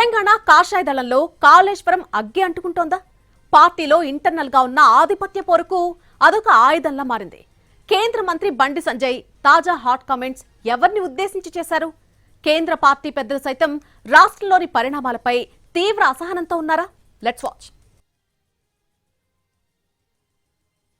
తెలంగాణ కాషాయ దళంలో కాళేశ్వరం అగ్గి అంటుకుంటోందా? పార్టీలో ఇంటర్నల్ గా ఉన్న ఆధిపత్య పోరుకు అదొక ఆయుధంలా మారింది. కేంద్ర మంత్రి బండి సంజయ్ తాజా హాట్ కామెంట్స్ ఎవరిని ఉద్దేశించి చేశారు? కేంద్ర పార్టీ పెద్దలు సైతం రాష్ట్రంలోని పరిణామాలపై తీవ్ర అసహనంతో ఉన్నారా? Let's watch.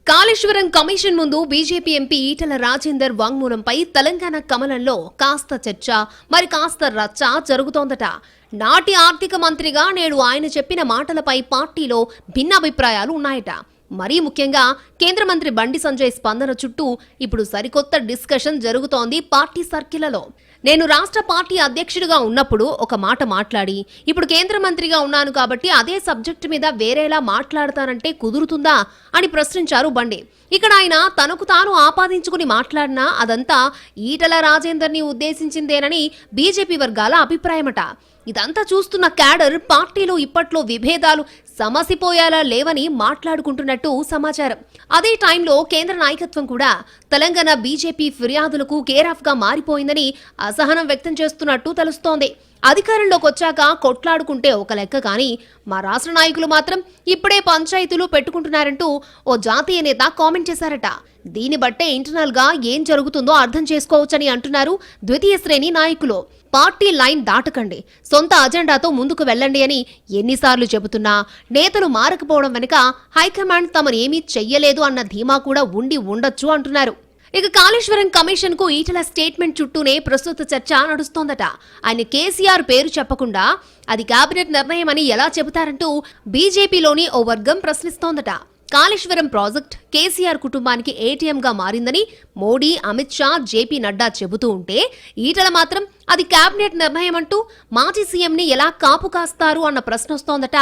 కాళేశ్వరం కమిషన్ ముందు బీజేపీ ఎంపీ ఈటల రాజేందర్ వాంగ్మూలంపై తెలంగాణ కమలంలో కాస్త చర్చ, మరి కాస్త రచ్చ జరుగుతోందట. నాటి ఆర్థిక మంత్రిగా నేడు ఆయన చెప్పిన మాటలపై పార్టీలో భిన్నాభిప్రాయాలు ఉన్నాయట. మరీ ముఖ్యంగా కేంద్ర మంత్రి బండి సంజయ్ స్పందన చుట్టూ ఇప్పుడు సరికొత్త డిస్కషన్ జరుగుతోంది పార్టీ సర్కిళ్లలో. నేను రాష్ట్ర పార్టీ అధ్యక్షుడిగా ఉన్నప్పుడు ఒక మాట మాట్లాడి, ఇప్పుడు కేంద్ర మంత్రిగా ఉన్నాను కాబట్టి అదే సబ్జెక్టు మీద వేరేలా మాట్లాడతానంటే కుదురుతుందా అని ప్రశ్నించారు బండి. ఇక్కడ ఆయన తనకు తాను ఆపాదించుకుని మాట్లాడినా అదంతా ఈటల రాజేందర్ని ఉద్దేశించిందేనని బీజేపీ వర్గాల అభిప్రాయమట. ఇదంతా చూస్తున్న క్యాడర్ పార్టీలో ఇప్పట్లో విభేదాలు సమసిపోయేలా లేవని మాట్లాడుకుంటున్నట్టు సమాచారం. అదే టైంలో కేంద్ర నాయకత్వం కూడా తెలంగాణ బీజేపీ ఫిర్యాదులకు కేరాఫ్ గా మారిపోయిందని అసహనం వ్యక్తం చేస్తున్నట్టు తెలుస్తోంది. అధికారంలోకి వచ్చాక కొట్లాడుకుంటే ఒక లెక్క, కానీ మా రాష్ట్ర నాయకులు మాత్రం ఇప్పుడే పంచాయతీలు పెట్టుకుంటున్నారంటూ ఓ జాతీయ నేత కామెంట్ చేశారట. దీన్ని బట్టే ఇంటర్నల్ గా ఏం జరుగుతుందో అర్థం చేసుకోవచ్చని అంటున్నారు ద్వితీయ శ్రేణి నాయకులు. పార్టీ లైన్ దాటకండి, సొంత అజెండాతో ముందుకు వెళ్లండి అని ఎన్నిసార్లు చెబుతున్నా నేతలు మారకపోవడం వెనుక హైకమాండ్ తమను ఏమీ చెయ్యలేదు అన్న ధీమా కూడా ఉండి ఉండొచ్చు అంటున్నారు. ఇక కాళేశ్వరం కమిషన్ కు ఈటల స్టేట్మెంట్ చుట్టూనే ప్రస్తుత చర్చ నడుస్తోందట. ఆయన కేసీఆర్ పేరు చెప్పకుండా అది కేబినెట్ నిర్ణయం అని ఎలా చెబుతారంటూ బీజేపీలోని ఓ వర్గం ప్రశ్నిస్తోందట. కాళేశ్వరం ప్రాజెక్ట్ కేసీఆర్ కుటుంబానికి ఏటీఎం గా మారిందని మోడీ, అమిత్ షా, జేపీ నడ్డా చెబుతూ ఉంటే ఈటల మాత్రం అది కేబినెట్ నిర్ణయం అంటూ మాజీ సీఎంని ఎలా కాపు కాస్తారు అన్న ప్రశ్న వస్తోందట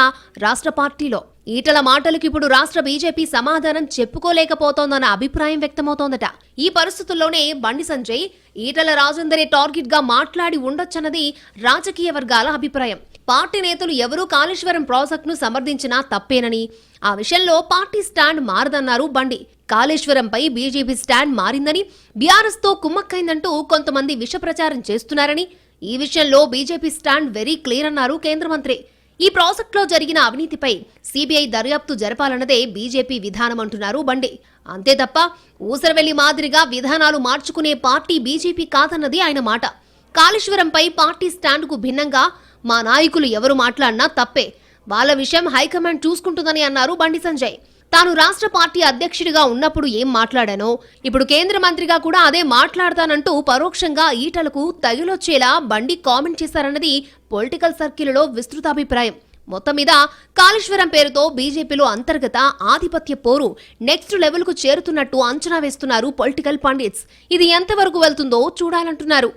రాష్ట్ర పార్టీలో. ఈటల మాటలకు ఇప్పుడు రాష్ట్ర బీజేపీ సమాధానం చెప్పుకోలేకపోతోందన్న అభిప్రాయం వ్యక్తమవుతోందట. ఈ పరిస్థితుల్లోనే బండి సంజయ్ ఈటల రాజేందరే టార్గెట్ గా మాట్లాడి ఉండొచ్చన్నది రాజకీయ వర్గాల అభిప్రాయం. పార్టీ నేతలు ఎవరూ కాళేశ్వరం ప్రాజెక్టును సమర్థించినా తప్పేనని, ఆ విషయంలో పార్టీ స్టాండ్ మారదన్నారు బండి. కాళేశ్వరంపై బీజేపీ స్టాండ్ మారిందని, బీఆర్ఎస్ తో కుమ్మక్కైందంటూ కొంతమంది విష ప్రచారం చేస్తున్నారని, ఈ విషయంలో బీజేపీ స్టాండ్ వెరీ క్లియర్ అన్నారు కేంద్ర మంత్రి. ఈ ప్రాజెక్టులో జరిగిన అవినీతిపై సీబీఐ దర్యాప్తు జరపాలన్నదే బీజేపీ విధానం అంటున్నారు బండి. అంతే తప్ప ఊసరవెల్లి మాదిరిగా విధానాలు మార్చుకునే పార్టీ బీజేపీ కాదన్నది ఆయన మాట. కాళేశ్వరంపై పార్టీ స్టాండ్కు భిన్నంగా మా నాయకులు ఎవరు మాట్లాడినా తప్పే, వాళ్ళ విషయం హైకమాండ్ చూసుకుంటుందని అన్నారు బండి సంజయ్. తాను రాష్ట్ర పార్టీ అధ్యక్షుడిగా ఉన్నప్పుడు ఏం మాట్లాడానో ఇప్పుడు కేంద్ర మంత్రిగా కూడా అదే మాట్లాడతానంటూ పరోక్షంగా ఈటలకు తగిలొచ్చేలా బండి కామెంట్ చేశారన్నది పొలిటికల్ సర్కిల్లో విస్తృతాభిప్రాయం. మొత్తం మీద కాళేశ్వరం పేరుతో బీజేపీలో అంతర్గత ఆధిపత్య పోరు నెక్స్ట్ లెవెల్ కు చేరుతున్నట్టు అంచనా వేస్తున్నారు పొలిటికల్ పండిట్స్. ఇది ఎంతవరకు వెళ్తుందో చూడాలంటున్నారు.